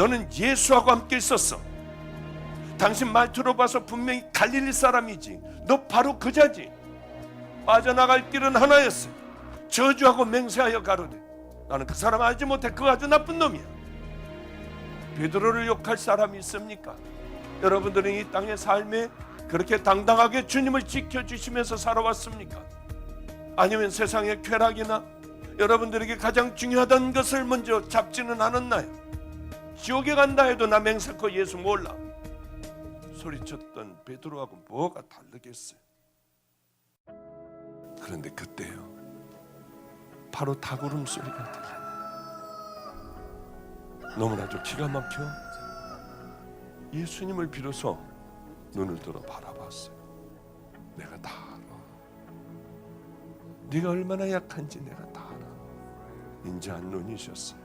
너는 예수하고 함께 있었어. 당신 말투로 봐서 분명히 갈릴리 사람이지. 너 바로 그자지. 빠져나갈 길은 하나였어. 저주하고 맹세하여 가로되 나는 그 사람 알지 못해. 그 아주 나쁜 놈이야. 베드로를 욕할 사람이 있습니까? 여러분들은 이 땅의 삶에 그렇게 당당하게 주님을 지켜주시면서 살아왔습니까? 아니면 세상의 쾌락이나 여러분들에게 가장 중요하다는 것을 먼저 잡지는 않았나요? 지옥에 간다 해도 나 맹세코 예수 몰라 소리쳤던 베드로하고 뭐가 다르겠어요? 그런데 그때요, 바로 닭울음 소리가 들려요. 너무나도 기가 막혀 예수님을 비로소 눈을 들어 바라봤어요. 내가 다 알아. 네가 얼마나 약한지 내가 다 알아. 인자한 눈이셨어요.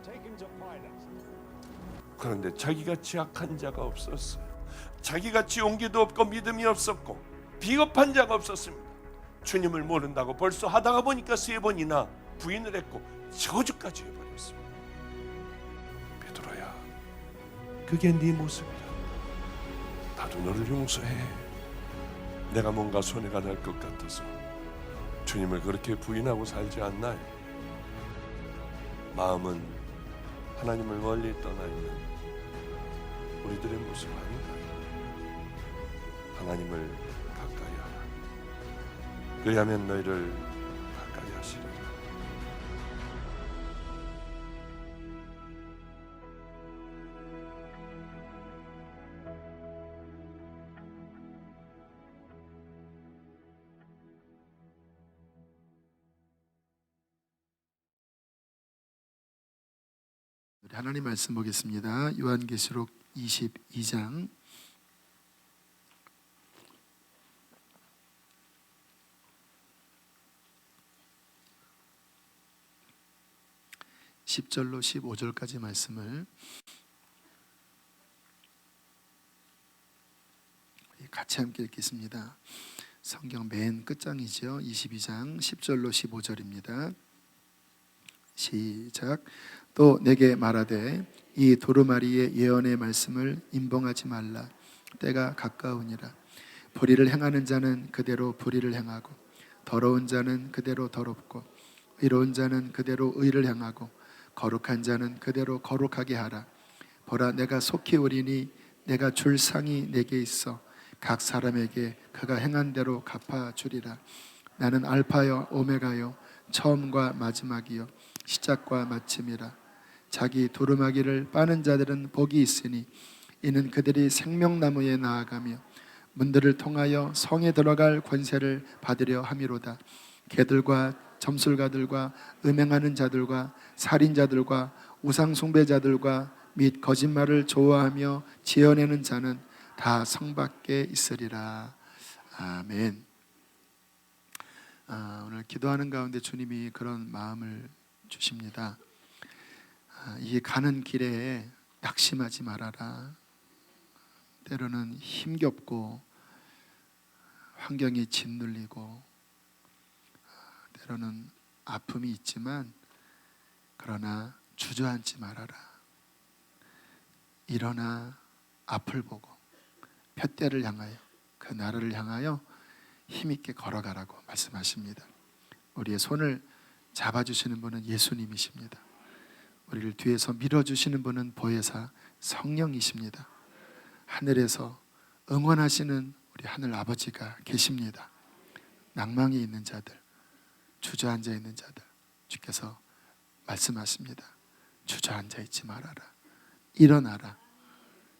그런데 자기같이 약한 자가 없었어요. 자기같이 용기도 없고 믿음이 없었고 비겁한 자가 없었습니다. 주님을 모른다고 벌써 하다가 보니까 3번이나 부인을 했고 저주까지 해버렸습니다. 베드로야, 그게 네 모습이야. 나도 너를 용서해. 내가 뭔가 손해가 날 것 같아서 주님을 그렇게 부인하고 살지 않나요? 마음은 하나님을 멀리 떠나 있는 우리들의 모습 아닌가요? 하나님을 가까이 하라. 그리하면 너희를 가까이 하시리라. 하나님 말씀 보겠습니다. 요한계시록 22장 10절로 15절까지 말씀을 같이 함께 읽겠습니다. 성경 맨 끝장이죠. 22장 10절로 15절입니다. 시작. 또 내게 말하되 이 도르마리의 예언의 말씀을 임봉하지 말라. 때가 가까우니라. 불의를 행하는 자는 그대로 불의를 행하고 더러운 자는 그대로 더럽고 의로운 자는 그대로 의를 행하고 거룩한 자는 그대로 거룩하게 하라. 보라, 내가 속히 오리니 내가 줄 상이 내게 있어 각 사람에게 그가 행한 대로 갚아주리라. 나는 알파요 오메가요 처음과 마지막이요 시작과 마침이라. 자기 두루마기를 빠는 자들은 복이 있으니 이는 그들이 생명나무에 나아가며 문들을 통하여 성에 들어갈 권세를 받으려 함이로다. 개들과 점술가들과 음행하는 자들과 살인자들과 우상숭배자들과 및 거짓말을 좋아하며 지어내는 자는 다 성 밖에 있으리라. 아멘. 오늘 기도하는 가운데 주님이 그런 마음을 주십니다. 이 가는 길에 낙심하지 말아라. 때로는 힘겹고 환경이 짓눌리고 때로는 아픔이 있지만 그러나 주저앉지 말아라. 일어나 앞을 보고 푯대를 향하여 그 나라를 향하여 힘있게 걸어가라고 말씀하십니다. 우리의 손을 잡아주시는 분은 예수님이십니다. 우리를 뒤에서 밀어주시는 분은 보혜사 성령이십니다. 하늘에서 응원하시는 우리 하늘 아버지가 계십니다. 낭망이 있는 자들, 주저앉아 있는 자들, 주께서 말씀하십니다. 주저앉아 있지 말아라. 일어나라.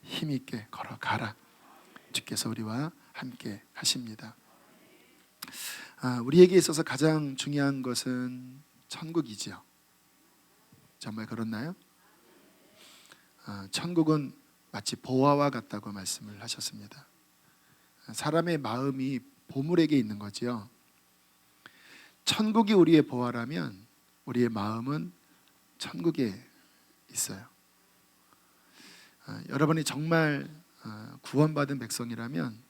힘있게 걸어가라. 주께서 우리와 함께 하십니다. 우리에게 있어서 가장 중요한 것은 천국이지요. 정말 그렇나요? 천국은 마치 보화와 같다고 말씀을 하셨습니다. 사람의 마음이 보물에게 있는 거죠. 천국이 우리의 보화라면 우리의 마음은 천국에 있어요. 여러분이 정말 구원받은 백성이라면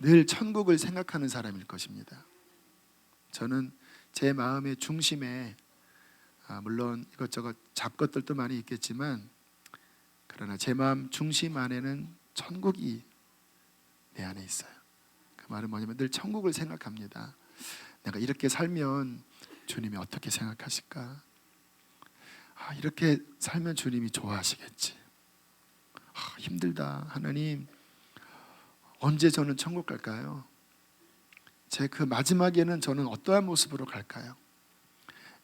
늘 천국을 생각하는 사람일 것입니다. 저는 제 마음의 중심에 물론 이것저것 잡것들도 많이 있겠지만 그러나 제 마음 중심 안에는 천국이 내 안에 있어요. 그 말은 뭐냐면 늘 천국을 생각합니다. 내가 이렇게 살면 주님이 어떻게 생각하실까? 이렇게 살면 주님이 좋아하시겠지. 힘들다. 하나님, 언제 저는 천국 갈까요? 제 그 마지막에는 저는 어떠한 모습으로 갈까요?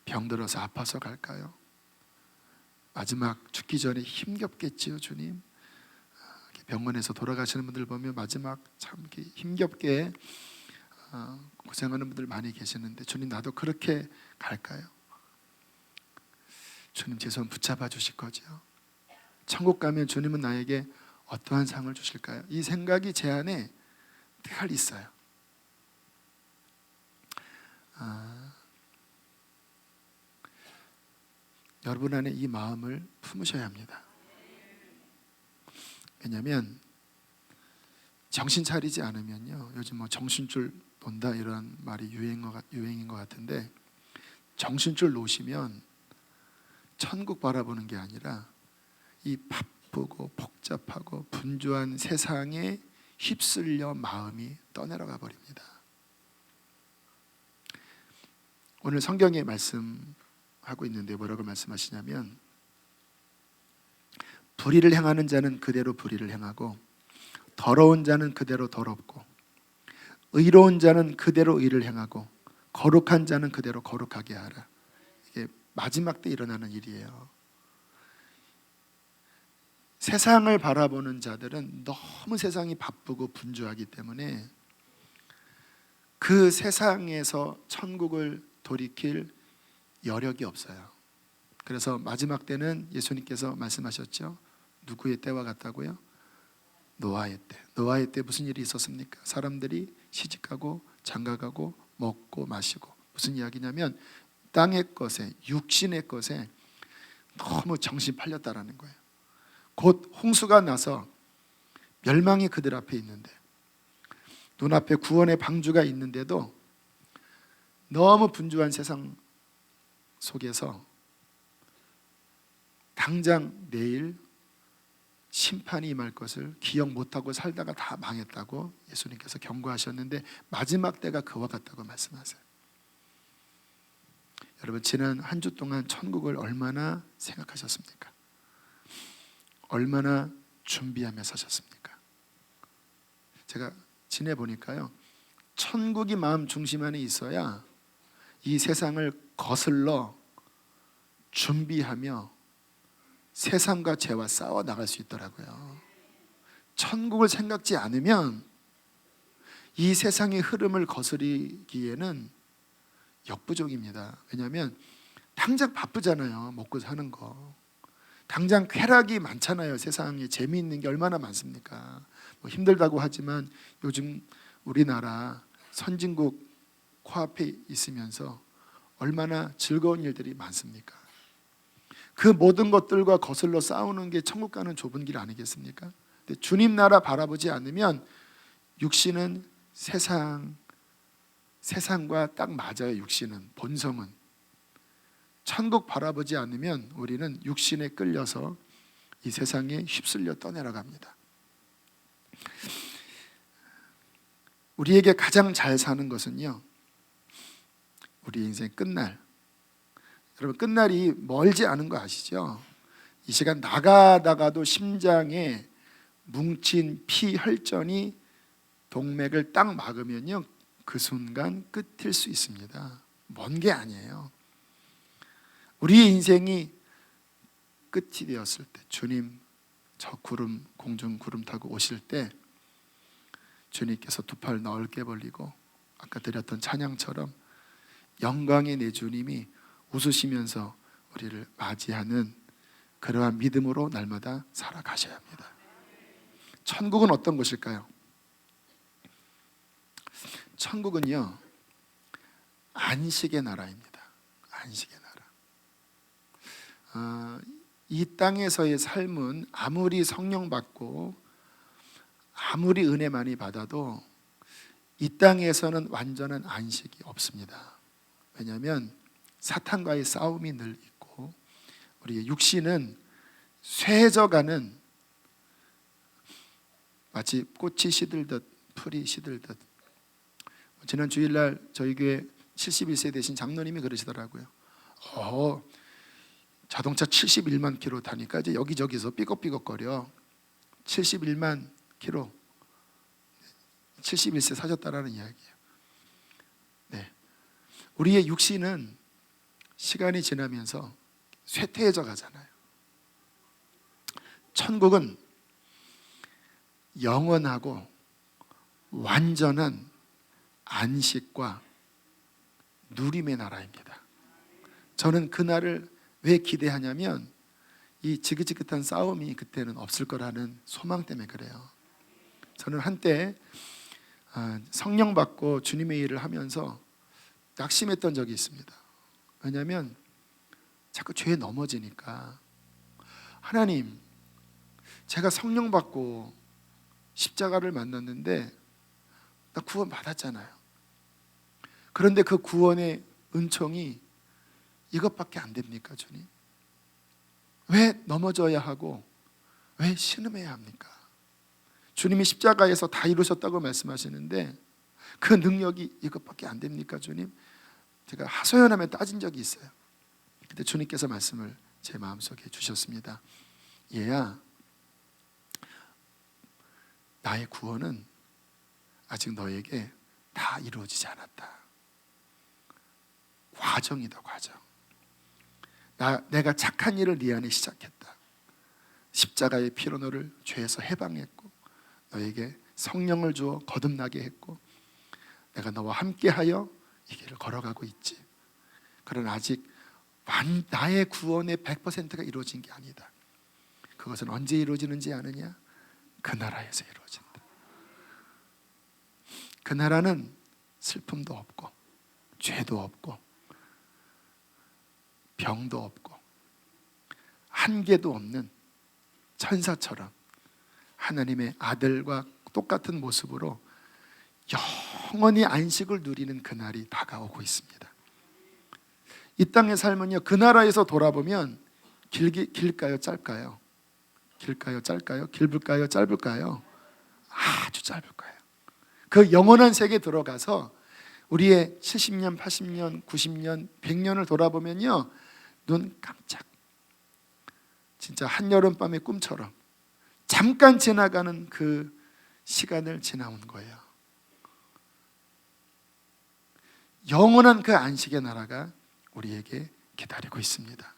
병들어서 아파서 갈까요? 마지막 죽기 전에 힘겹겠지요, 주님. 병원에서 돌아가시는 분들 보면 마지막 참 이렇게 힘겹게 고생하는 분들 많이 계시는데, 주님, 나도 그렇게 갈까요? 주님, 제 손 붙잡아 주실 거죠? 천국 가면 주님은 나에게 어떠한 상을 주실까요? 이 생각이 제 안에 늘 있어요. 여러분 안에 이 마음을 품으셔야 합니다. 왜냐하면 정신 차리지 않으면요, 요즘 뭐 정신줄 논다 이런 말이 유행인 것 같은데, 정신줄 놓으시면 천국 바라보는 게 아니라 이 바쁘고 복잡하고 분주한 세상에 휩쓸려 마음이 떠내려가 버립니다. 오늘 성경에 말씀하고 있는데 뭐라고 말씀하시냐면, 불의를 행하는 자는 그대로 불의를 행하고 더러운 자는 그대로 더럽고 의로운 자는 그대로 의를 행하고 거룩한 자는 그대로 거룩하게 하라. 이게 마지막 때 일어나는 일이에요. 세상을 바라보는 자들은 너무 세상이 바쁘고 분주하기 때문에 그 세상에서 천국을 돌이킬 여력이 없어요. 그래서 마지막 때는 예수님께서 말씀하셨죠. 누구의 때와 같다고요? 노아의 때. 노아의 때 무슨 일이 있었습니까? 사람들이 시집가고 장가가고 먹고 마시고, 무슨 이야기냐면 땅의 것에, 육신의 것에 너무 정신 팔렸다라는 거예요. 곧 홍수가 나서 멸망이 그들 앞에 있는데, 눈앞에 구원의 방주가 있는데도 너무 분주한 세상 속에서 당장 내일 심판이 임할 것을 기억 못하고 살다가 다 망했다고 예수님께서 경고하셨는데, 마지막 때가 그와 같다고 말씀하세요. 여러분, 지난 한 주 동안 천국을 얼마나 생각하셨습니까? 얼마나 준비하며 사셨습니까? 제가 지내보니까요, 천국이 마음 중심 안에 있어야 이 세상을 거슬러 준비하며 세상과 죄와 싸워 나갈 수 있더라고요. 천국을 생각지 않으면 이 세상의 흐름을 거스리기에는 역부족입니다. 왜냐하면 당장 바쁘잖아요. 먹고 사는 거. 당장 쾌락이 많잖아요. 세상에 재미있는 게 얼마나 많습니까? 뭐 힘들다고 하지만 요즘 우리나라 선진국 코앞에 있으면서 얼마나 즐거운 일들이 많습니까? 그 모든 것들과 거슬러 싸우는 게 천국 가는 좁은 길 아니겠습니까? 근데 주님 나라 바라보지 않으면 육신은 세상과 딱 맞아요. 육신은, 본성은. 천국 바라보지 않으면 우리는 육신에 끌려서 이 세상에 휩쓸려 떠내려갑니다. 우리에게 가장 잘 사는 것은요, 우리 인생 끝날, 여러분 끝날이 멀지 않은 거 아시죠? 이 시간 나가다가도 심장에 뭉친 피 혈전이 동맥을 딱 막으면요, 그 순간 끝일 수 있습니다. 먼 게 아니에요. 우리의 인생이 끝이 되었을 때, 주님 저 구름, 공중 구름 타고 오실 때 주님께서 두 팔 넓게 벌리고 아까 드렸던 찬양처럼 영광의 내 주님이 웃으시면서 우리를 맞이하는 그러한 믿음으로 날마다 살아가셔야 합니다. 천국은 어떤 곳일까요? 천국은요, 안식의 나라입니다. 안식의 나라. 이 땅에서의 삶은 아무리 성령 받고 아무리 은혜 많이 받아도 이 땅에서는 완전한 안식이 없습니다. 왜냐하면 사탄과의 싸움이 늘 있고 우리의 육신은 쇠해져가는 마치 꽃이 시들듯 풀이 시들듯. 지난 주일날 저희 교회 71세 되신 장로님이 그러시더라고요. 자동차 71만 킬로 타니까 이제 여기저기서 삐걱삐걱거려. 71만 킬로, 71세 사셨다라는 이야기예요. 네, 우리의 육신은 시간이 지나면서 쇠퇴해져 가잖아요. 천국은 영원하고 완전한 안식과 누림의 나라입니다. 저는 그날을 왜 기대하냐면 이 지긋지긋한 싸움이 그때는 없을 거라는 소망 때문에 그래요. 저는 한때 성령 받고 주님의 일을 하면서 낙심했던 적이 있습니다. 왜냐하면 자꾸 죄에 넘어지니까, 하나님, 제가 성령 받고 십자가를 만났는데 나 구원 받았잖아요. 그런데 그 구원의 은총이 이것밖에 안 됩니까, 주님? 왜 넘어져야 하고 왜 신음해야 합니까? 주님이 십자가에서 다 이루셨다고 말씀하시는데 그 능력이 이것밖에 안 됩니까, 주님? 제가 하소연하며 따진 적이 있어요. 그때 주님께서 말씀을 제 마음속에 주셨습니다. 얘야, 나의 구원은 아직 너에게 다 이루어지지 않았다. 과정이다, 과정. 내가 착한 일을 네 안에 시작했다. 십자가의 피로 너를 죄에서 해방했고 너에게 성령을 주어 거듭나게 했고 내가 너와 함께하여 이 길을 걸어가고 있지. 그러나 아직 나의 구원의 100%가 이루어진 게 아니다. 그것은 언제 이루어지는지 아느냐? 그 나라에서 이루어진다. 그 나라는 슬픔도 없고 죄도 없고 병도 없고 한계도 없는 천사처럼 하나님의 아들과 똑같은 모습으로 영원히 안식을 누리는 그날이 다가오고 있습니다. 이 땅의 삶은요, 그 나라에서 돌아보면 길까요, 짧까요? 길까요, 짧까요? 길을까요, 짧을까요? 아주 짧을 거예요. 그 영원한 세계에 들어가서 우리의 70년, 80년, 90년, 100년을 돌아보면요, 눈 깜짝, 진짜 한여름밤의 꿈처럼 잠깐 지나가는 그 시간을 지나온 거예요. 영원한 그 안식의 나라가 우리에게 기다리고 있습니다.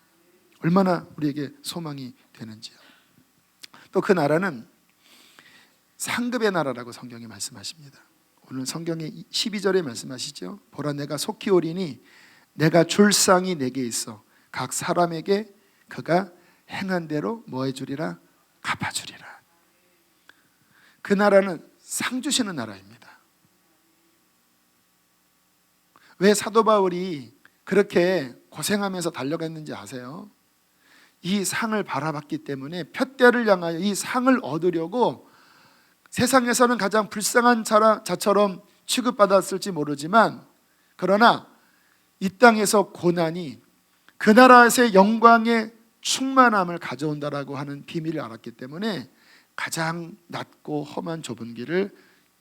얼마나 우리에게 소망이 되는지요. 또 그 나라는 상급의 나라라고 성경이 말씀하십니다. 오늘 성경의 12절에 말씀하시죠. 보라, 내가 속히 오리니 내가 줄 상이 내게 있어 각 사람에게 그가 행한 대로 뭐 해주리라? 갚아주리라. 그 나라는 상 주시는 나라입니다. 왜 사도 바울이 그렇게 고생하면서 달려갔는지 아세요? 이 상을 바라봤기 때문에 푯대를 향하여 이 상을 얻으려고 세상에서는 가장 불쌍한 자처럼 취급받았을지 모르지만, 그러나 이 땅에서 고난이 그 나라에서의 영광의 충만함을 가져온다라고 하는 비밀을 알았기 때문에 가장 낮고 험한 좁은 길을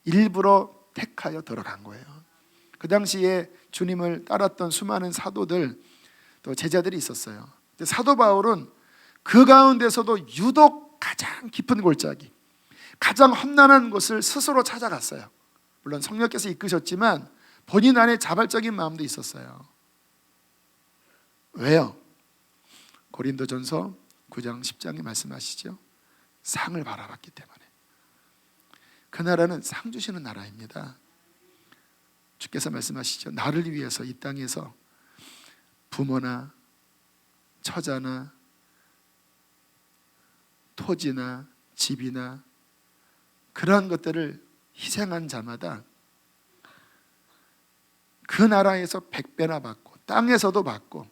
일부러 택하여 들어간 거예요. 그 당시에 주님을 따랐던 수많은 사도들 또 제자들이 있었어요. 사도 바울은 그 가운데서도 유독 가장 깊은 골짜기, 가장 험난한 곳을 스스로 찾아갔어요. 물론 성령께서 이끄셨지만 본인 안에 자발적인 마음도 있었어요. 왜요? 고린도전서 9장 10장에 말씀하시죠. 상을 바라봤기 때문에. 그 나라는 상 주시는 나라입니다. 주께서 말씀하시죠. 나를 위해서 이 땅에서 부모나 처자나 토지나 집이나 그러한 것들을 희생한 자마다 그 나라에서 100배나 받고 땅에서도 받고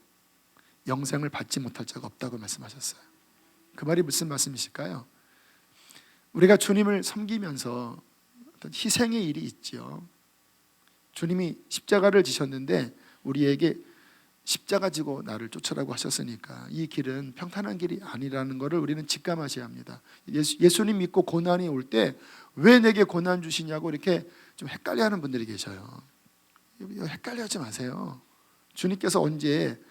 영생을 받지 못할 자가 없다고 말씀하셨어요. 그 말이 무슨 말씀이실까요? 우리가 주님을 섬기면서 어떤 희생의 일이 있죠. 주님이 십자가를 지셨는데 우리에게 십자가 지고 나를 쫓으라고 하셨으니까 이 길은 평탄한 길이 아니라는 것을 우리는 직감하셔야 합니다. 예수님 믿고 고난이 올 때 왜 내게 고난 주시냐고 이렇게 좀 헷갈려하는 분들이 계셔요. 헷갈려하지 마세요. 주님께서 언제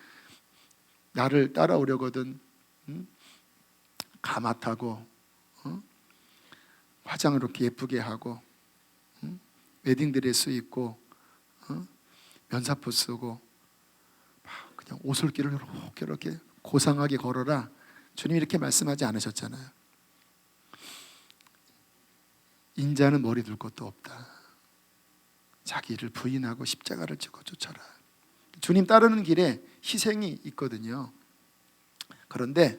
나를 따라오려거든 가마타고 화장을 이렇게 예쁘게 하고 웨딩드레스 입고 면사포 쓰고 그냥 오솔길을 이렇게 고상하게 걸어라, 주님이 이렇게 말씀하지 않으셨잖아요. 인자는 머리 둘 것도 없다. 자기를 부인하고 십자가를 지고 쫓아라. 주님 따르는 길에 희생이 있거든요. 그런데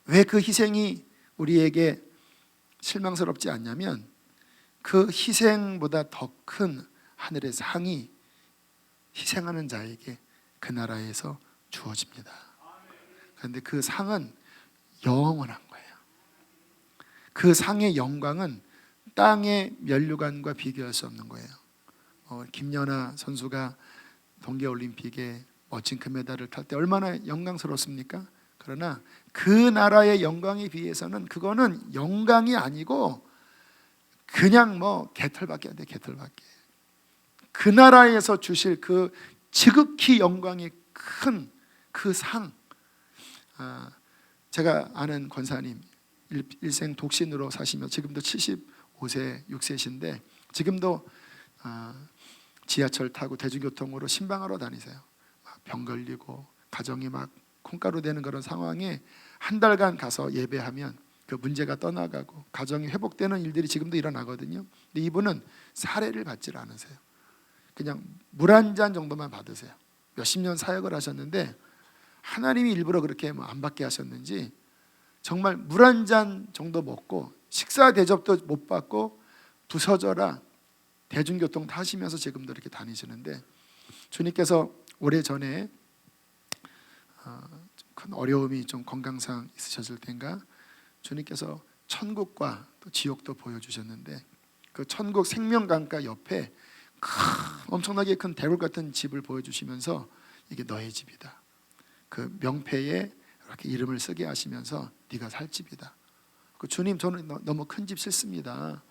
왜 그 희생이 우리에게 실망스럽지 않냐면 그 희생보다 더 큰 하늘의 상이 희생하는 자에게 그 나라에서 주어집니다. 그런데 그 상은 영원한 거예요. 그 상의 영광은 땅의 면류관과 비교할 수 없는 거예요. 김연아 선수가 동계올림픽에 멋진 금메달을 탈 때 얼마나 영광스럽습니까? 그러나 그 나라의 영광에 비해서는 그거는 영광이 아니고 그냥 개털밖에 안 돼, 개털밖에. 그 나라에서 주실 그 지극히 영광이 큰 그 상. 제가 아는 권사님 일생 독신으로 사시며 지금도 75세, 6세신데 지금도 지하철 타고 대중교통으로 신방하러 다니세요. 병 걸리고 가정이 막 콩가루 되는 그런 상황에 한 달간 가서 예배하면 그 문제가 떠나가고 가정이 회복되는 일들이 지금도 일어나거든요. 근데 이분은 사례를 받질 않으세요. 그냥 물 한 잔 정도만 받으세요. 몇십 년 사역을 하셨는데 하나님이 일부러 그렇게 안 받게 하셨는지 정말 물 한 잔 정도 먹고 식사 대접도 못 받고 부서져라 대중교통 타시면서 지금도 이렇게 다니시는데, 주님께서 오래전에 큰 어려움이 좀 건강상 있으셨을 때인가 주님께서 천국과 또 지옥도 보여주셨는데 그 천국 생명강가 옆에 엄청나게 큰 대굴 같은 집을 보여주시면서 이게 너의 집이다. 그 명패에 이렇게 이름을 쓰게 하시면서 네가 살 집이다. 주님, 저는 너무 큰 집 싫습니다.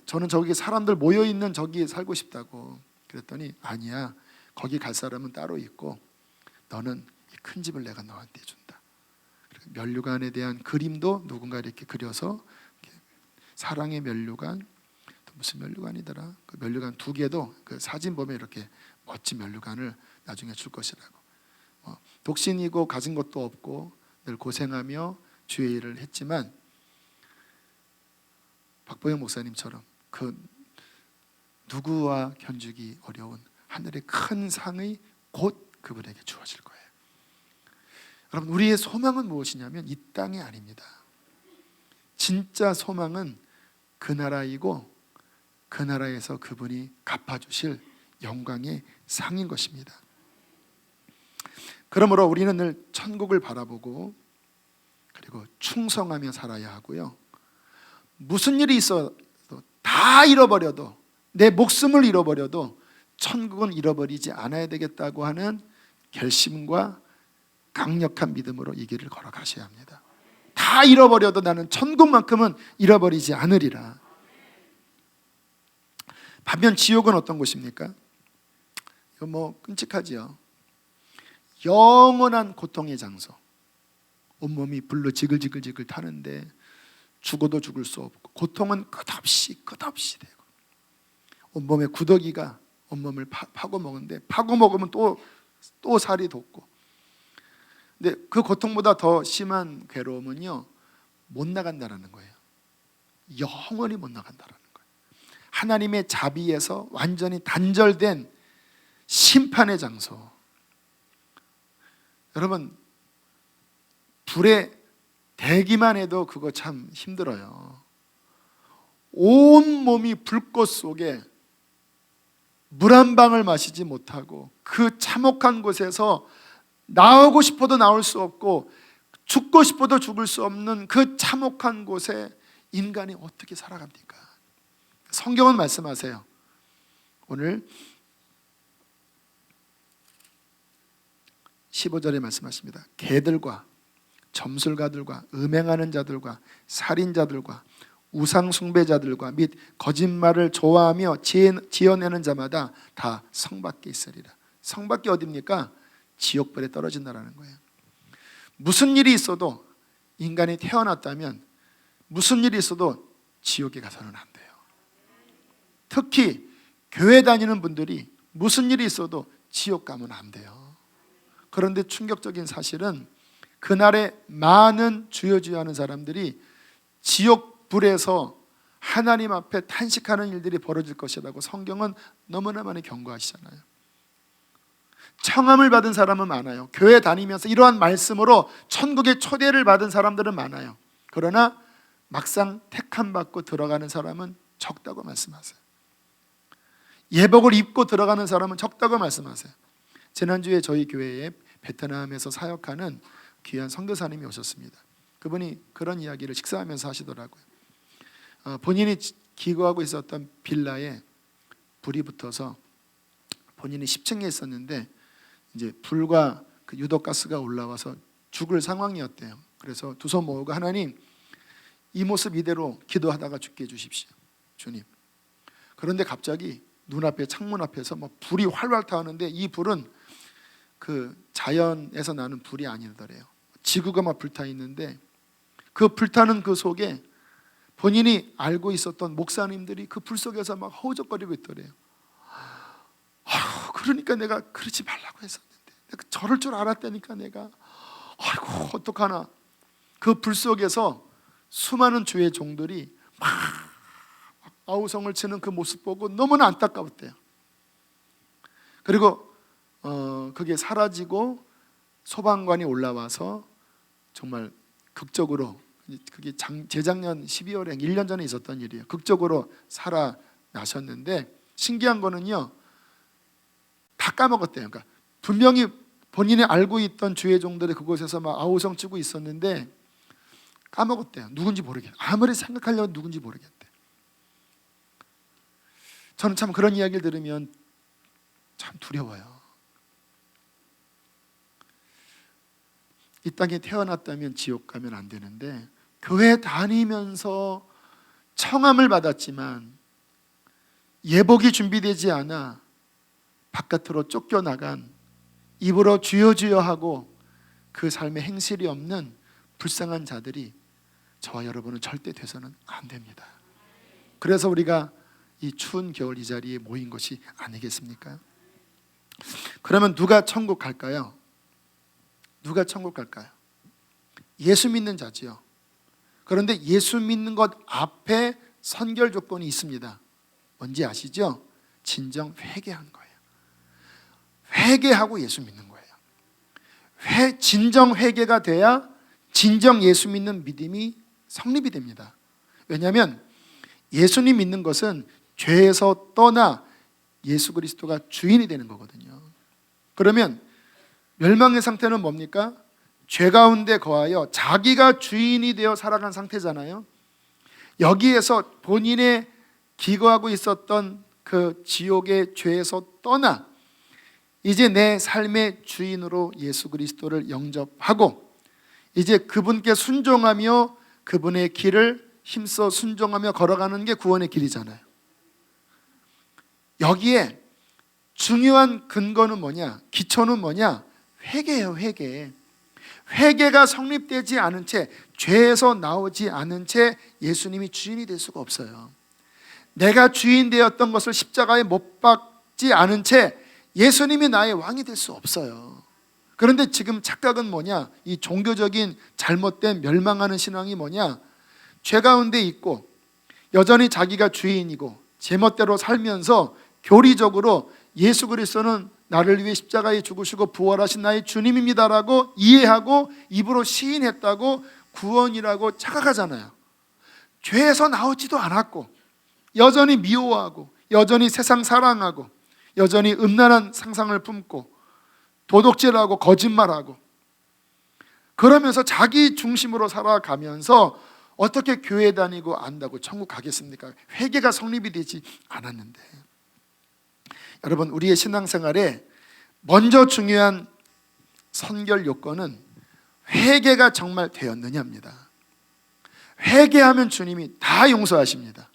저는 저기 사람들 모여있는 저기에 살고 싶다고. 그랬더니 아니야, 거기 갈 사람은 따로 있고 너는 이 큰 집을 내가 너한테 준다. 면류관에 대한 그림도 누군가 이렇게 그려서 사랑의 면류관, 또 무슨 면류관이더라, 그 면류관 2개도 그 사진 보면 이렇게 멋진 면류관을 나중에 줄 것이라고. 독신이고 가진 것도 없고 늘 고생하며 주의 일을 했지만 박보영 목사님처럼 그 누구와 견주기 어려운 하늘의 큰 상이 곧 그분에게 주어질 거예요. 여러분, 우리의 소망은 무엇이냐면 이 땅이 아닙니다. 진짜 소망은 그 나라이고 그 나라에서 그분이 갚아주실 영광의 상인 것입니다. 그러므로 우리는 늘 천국을 바라보고 그리고 충성하며 살아야 하고요, 무슨 일이 있어도 다 잃어버려도, 내 목숨을 잃어버려도 천국은 잃어버리지 않아야 되겠다고 하는 결심과 강력한 믿음으로 이 길을 걸어가셔야 합니다. 다 잃어버려도 나는 천국만큼은 잃어버리지 않으리라. 반면 지옥은 어떤 곳입니까? 이거 끔찍하지요. 영원한 고통의 장소. 온몸이 불로 지글지글 타는데 죽어도 죽을 수 없고 고통은 끝없이 되고 온몸에 구더기가 온몸을 파고 먹는데 파고 먹으면 또 살이 돋고. 근데 그 고통보다 더 심한 괴로움은요, 못 나간다라는 거예요. 영원히 못 나간다라는 거예요. 하나님의 자비에서 완전히 단절된 심판의 장소. 여러분, 불에 대기만 해도 그거 참 힘들어요. 온 몸이 불꽃 속에 물 한 방울 마시지 못하고 그 참혹한 곳에서 나오고 싶어도 나올 수 없고 죽고 싶어도 죽을 수 없는 그 참혹한 곳에 인간이 어떻게 살아갑니까? 성경은 말씀하세요. 오늘 15절에 말씀하십니다. 개들과 점술가들과 음행하는 자들과 살인자들과 우상 숭배자들과 및 거짓말을 좋아하며 지어내는 자마다 다 성 밖에 있으리라. 성 밖이 어디입니까? 지옥불에 떨어진다라는 거예요. 무슨 일이 있어도 인간이 태어났다면 무슨 일이 있어도 지옥에 가서는 안 돼요. 특히 교회 다니는 분들이 무슨 일이 있어도 지옥 가면 안 돼요. 그런데 충격적인 사실은 그날에 많은 주여 주여 하는 사람들이 지옥불에서 하나님 앞에 탄식하는 일들이 벌어질 것이라고 성경은 너무나 많이 경고하시잖아요. 청함을 받은 사람은 많아요. 교회 다니면서 이러한 말씀으로 천국의 초대를 받은 사람들은 많아요. 그러나 막상 택함 받고 들어가는 사람은 적다고 말씀하세요. 예복을 입고 들어가는 사람은 적다고 말씀하세요. 지난주에 저희 교회에 베트남에서 사역하는 귀한 선교사님이 오셨습니다. 그분이 그런 이야기를 식사하면서 하시더라고요. 본인이 기거하고 있었던 빌라에 불이 붙어서 본인이 10층에 있었는데 이제 불과 그 유독가스가 올라와서 죽을 상황이었대요. 그래서 두 손 모으고 하나님, 이 모습 이대로 기도하다가 죽게 해주십시오, 주님. 그런데 갑자기 눈앞에 창문 앞에서 막 불이 활활 타오는데 이 불은 그 자연에서 나는 불이 아니더래요. 지구가 막 불타 있는데 그 불타는 그 속에 본인이 알고 있었던 목사님들이 그 불 속에서 막 허우적거리고 있더래요. 아이고, 그러니까 내가 그러지 말라고 했었는데, 내가 저럴 줄 알았다니까 내가. 아이고, 어떡하나. 그 불 속에서 수많은 주의 종들이 막 아우성을 치는 그 모습 보고 너무나 안타까웠대요. 그리고 그게 사라지고 소방관이 올라와서 정말 극적으로, 그게 재작년 12월에 1년 전에 있었던 일이에요. 극적으로 살아나셨는데 신기한 거는요, 다 까먹었대요. 그러니까 분명히 본인이 알고 있던 주의 종들이 그곳에서 막 아우성 치고 있었는데 까먹었대요. 누군지 모르겠대. 아무리 생각하려고 누군지 모르겠대. 저는 참 그런 이야기를 들으면 참 두려워요. 이 땅에 태어났다면 지옥 가면 안 되는데 교회 다니면서 청함을 받았지만 예복이 준비되지 않아 바깥으로 쫓겨나간, 입으로 주여 주여 하고 그 삶에 행실이 없는 불쌍한 자들이 저와 여러분은 절대 돼서는 안 됩니다. 그래서 우리가 이 추운 겨울 이 자리에 모인 것이 아니겠습니까? 그러면 누가 천국 갈까요? 누가 천국 갈까요? 예수 믿는 자지요. 그런데 예수 믿는 것 앞에 선결 조건이 있습니다. 뭔지 아시죠? 진정 회개한 거예요. 회개하고 예수 믿는 거예요. 진정 회개가 돼야 진정 예수 믿는 믿음이 성립이 됩니다. 왜냐하면 예수님 믿는 것은 죄에서 떠나 예수 그리스도가 주인이 되는 거거든요. 그러면 멸망의 상태는 뭡니까? 죄 가운데 거하여 자기가 주인이 되어 살아간 상태잖아요. 여기에서 본인의 기거하고 있었던 그 지옥의 죄에서 떠나 이제 내 삶의 주인으로 예수 그리스도를 영접하고 이제 그분께 순종하며 그분의 길을 힘써 순종하며 걸어가는 게 구원의 길이잖아요. 여기에 중요한 근거는 뭐냐? 기초는 뭐냐? 회개예요. 회개. 회개가 성립되지 않은 채, 죄에서 나오지 않은 채 예수님이 주인이 될 수가 없어요. 내가 주인 되었던 것을 십자가에 못 박지 않은 채 예수님이 나의 왕이 될 수 없어요. 그런데 지금 착각은 뭐냐? 이 종교적인 잘못된 멸망하는 신앙이 뭐냐? 죄 가운데 있고 여전히 자기가 주인이고 제멋대로 살면서 교리적으로 예수 그리스도는 나를 위해 십자가에 죽으시고 부활하신 나의 주님입니다라고 이해하고 입으로 시인했다고 구원이라고 착각하잖아요. 죄에서 나오지도 않았고 여전히 미워하고 여전히 세상 사랑하고 여전히 음란한 상상을 품고 도둑질하고 거짓말하고 그러면서 자기 중심으로 살아가면서 어떻게 교회 다니고 안다고 천국 가겠습니까? 회개가 성립이 되지 않았는데. 여러분, 우리의 신앙생활에 먼저 중요한 선결 요건은 회개가 정말 되었느냐입니다. 회개하면 주님이 다 용서하십니다.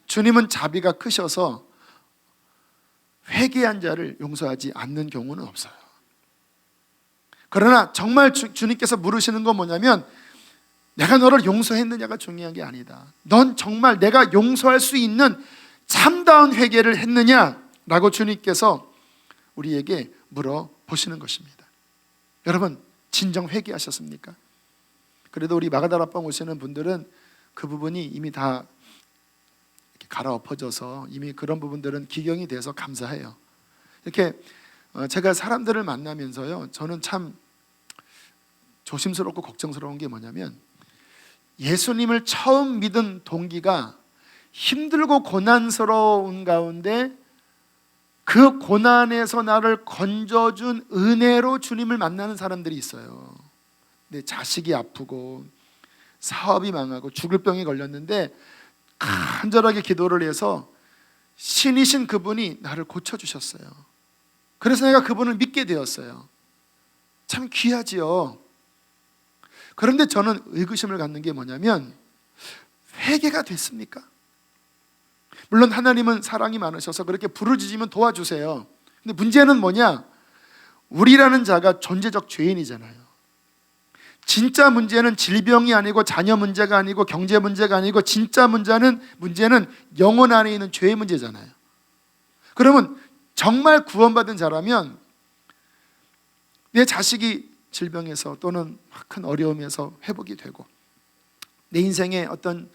주님은 자비가 크셔서 회개한 자를 용서하지 않는 경우는 없어요. 그러나 정말 주님께서 물으시는 건 뭐냐면, 내가 너를 용서했느냐가 중요한 게 아니다. 넌 정말 내가 용서할 수 있는 참다운 회개를 했느냐라고 주님께서 우리에게 물어보시는 것입니다. 여러분, 진정 회개하셨습니까? 그래도 우리 마가다락방 오시는 분들은 그 부분이 이미 다 이렇게 갈아엎어져서 이미 그런 부분들은 기경이 돼서 감사해요. 이렇게 제가 사람들을 만나면서요, 저는 참 조심스럽고 걱정스러운 게 뭐냐면, 예수님을 처음 믿은 동기가 힘들고 고난스러운 가운데 그 고난에서 나를 건져준 은혜로 주님을 만나는 사람들이 있어요. 내 자식이 아프고 사업이 망하고 죽을 병이 걸렸는데 간절하게 기도를 해서 신이신 그분이 나를 고쳐주셨어요. 그래서 내가 그분을 믿게 되었어요. 참 귀하지요. 그런데 저는 의구심을 갖는 게 뭐냐면, 회개가 됐습니까? 물론 하나님은 사랑이 많으셔서 그렇게 부르짖으면 도와주세요. 근데 문제는 뭐냐? 우리라는 자가 존재적 죄인이잖아요. 진짜 문제는 질병이 아니고 자녀 문제가 아니고 경제 문제가 아니고, 진짜 문제는 영혼 안에 있는 죄의 문제잖아요. 그러면 정말 구원받은 자라면 내 자식이 질병에서 또는 큰 어려움에서 회복이 되고, 내 인생의 어떤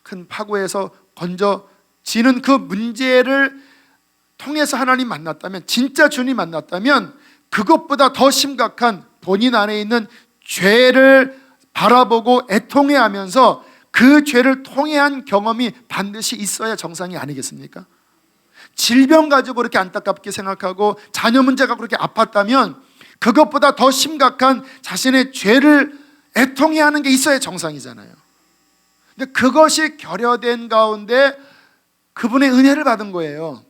큰 파고에서 건져지는 그 문제를 통해서 하나님 만났다면, 진짜 주님 만났다면, 그것보다 더 심각한 본인 안에 있는 죄를 바라보고 애통해하면서 그 죄를 통해한 경험이 반드시 있어야 정상이 아니겠습니까? 질병 가지고 그렇게 안타깝게 생각하고 자녀 문제가 그렇게 아팠다면, 그것보다 더 심각한 자신의 죄를 애통해하는 게 있어야 정상이잖아요. 근데 그것이 결여된 가운데 그분의 은혜를 받은 거예요.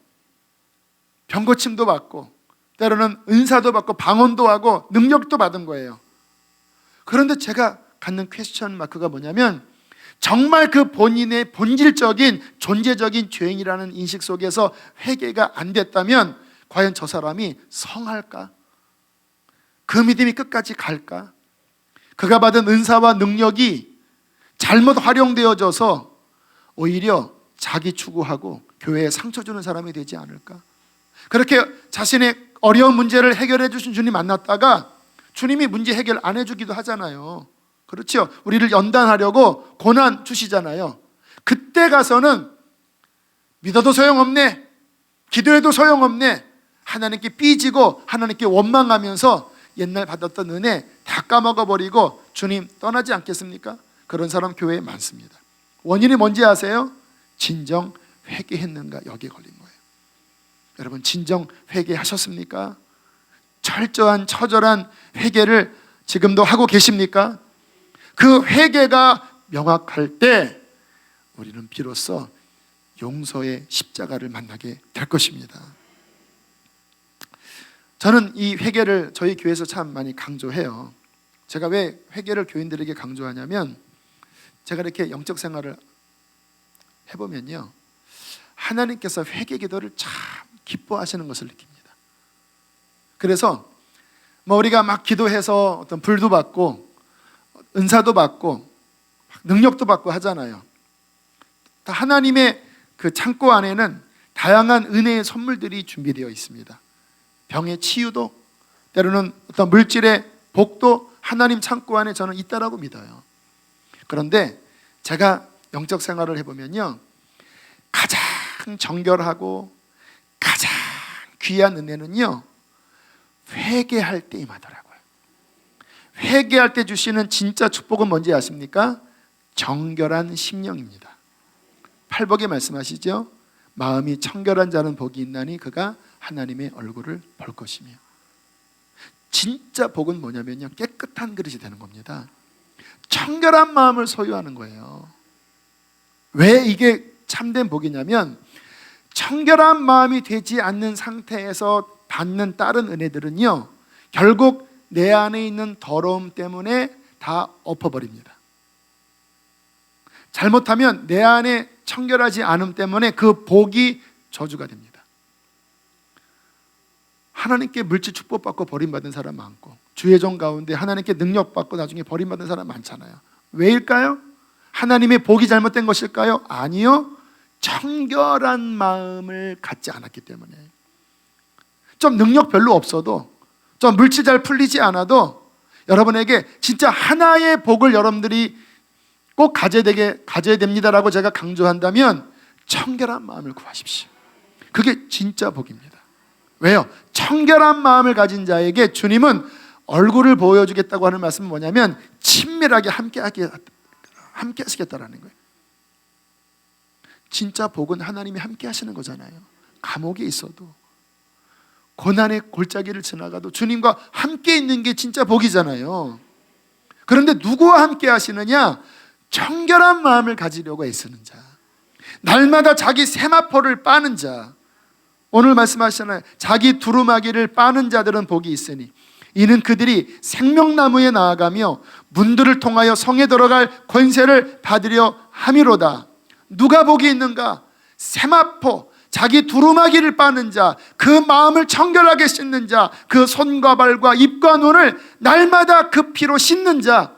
병고침도 받고 때로는 은사도 받고 방언도 하고 능력도 받은 거예요. 그런데 제가 갖는 퀘스천 마크가 뭐냐면, 정말 그 본인의 본질적인 존재적인 죄인이라는 인식 속에서 회개가 안 됐다면 과연 저 사람이 성할까? 그 믿음이 끝까지 갈까? 그가 받은 은사와 능력이 잘못 활용되어져서 오히려 자기 추구하고 교회에 상처 주는 사람이 되지 않을까? 그렇게 자신의 어려운 문제를 해결해 주신 주님 만났다가 주님이 문제 해결 안 해주기도 하잖아요. 그렇죠? 우리를 연단하려고 고난 주시잖아요. 그때 가서는 믿어도 소용없네, 기도해도 소용없네, 하나님께 삐지고 하나님께 원망하면서 옛날 받았던 은혜 다 까먹어버리고 주님 떠나지 않겠습니까? 그런 사람 교회에 많습니다. 원인이 뭔지 아세요? 진정 회개했는가, 여기에 걸린 거예요. 여러분, 진정 회개하셨습니까? 철저한 처절한 회개를 지금도 하고 계십니까? 그 회개가 명확할 때 우리는 비로소 용서의 십자가를 만나게 될 것입니다. 저는 이 회개를 저희 교회에서 참 많이 강조해요. 제가 왜 회개를 교인들에게 강조하냐면, 제가 이렇게 영적 생활을 해보면요, 하나님께서 회개 기도를 참 기뻐하시는 것을 느낍니다. 그래서 우리가 막 기도해서 어떤 불도 받고 은사도 받고 능력도 받고 하잖아요. 하나님의 그 창고 안에는 다양한 은혜의 선물들이 준비되어 있습니다. 병의 치유도, 때로는 어떤 물질의 복도 하나님 창고 안에 저는 있다라고 믿어요. 그런데 제가 영적 생활을 해보면요, 가장 정결하고 가장 귀한 은혜는요, 회개할 때 임하더라고요. 회개할 때 주시는 진짜 축복은 뭔지 아십니까? 정결한 심령입니다. 팔복에 말씀하시죠. 마음이 청결한 자는 복이 있나니 그가 하나님의 얼굴을 볼 것이며. 진짜 복은 뭐냐면요, 깨끗한 그릇이 되는 겁니다. 청결한 마음을 소유하는 거예요. 왜 이게 참된 복이냐면, 청결한 마음이 되지 않는 상태에서 받는 다른 은혜들은요, 결국 내 안에 있는 더러움 때문에 다 엎어버립니다. 잘못하면 내 안에 청결하지 않음 때문에 그 복이 저주가 됩니다. 하나님께 물질 축복받고 버림받은 사람 많고, 주의 종 가운데 하나님께 능력받고 나중에 버림받은 사람 많잖아요. 왜일까요? 하나님의 복이 잘못된 것일까요? 아니요. 청결한 마음을 갖지 않았기 때문에. 좀 능력 별로 없어도, 좀 물질 잘 풀리지 않아도 여러분에게 진짜 하나의 복을 여러분들이 꼭 가져야 됩니다라고 제가 강조한다면 청결한 마음을 구하십시오. 그게 진짜 복입니다. 왜요? 청결한 마음을 가진 자에게 주님은 얼굴을 보여주겠다고 하는 말씀은 뭐냐면 친밀하게 함께 하시겠다라는 거예요. 진짜 복은 하나님이 함께 하시는 거잖아요. 감옥에 있어도, 고난의 골짜기를 지나가도 주님과 함께 있는 게 진짜 복이잖아요. 그런데 누구와 함께 하시느냐? 청결한 마음을 가지려고 애쓰는 자, 날마다 자기 세마포를 빠는 자. 오늘 말씀하시잖아요. 자기 두루마기를 빠는 자들은 복이 있으니 이는 그들이 생명나무에 나아가며 문들을 통하여 성에 들어갈 권세를 받으려 함이로다. 누가 복이 있는가? 세마포, 자기 두루마기를 빠는 자, 그 마음을 청결하게 씻는 자, 그 손과 발과 입과 눈을 날마다 그 피로 씻는 자,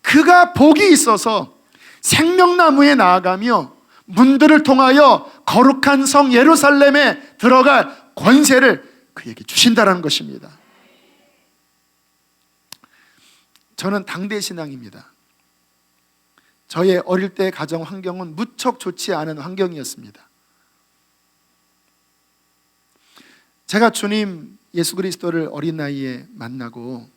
그가 복이 있어서 생명나무에 나아가며 문들을 통하여 거룩한 성 예루살렘에 들어갈 권세를 그에게 주신다는 것입니다. 저는 당대 신앙입니다. 저의 어릴 때 가정 환경은 무척 좋지 않은 환경이었습니다. 제가 주님 예수 그리스도를 어린 나이에 만나고,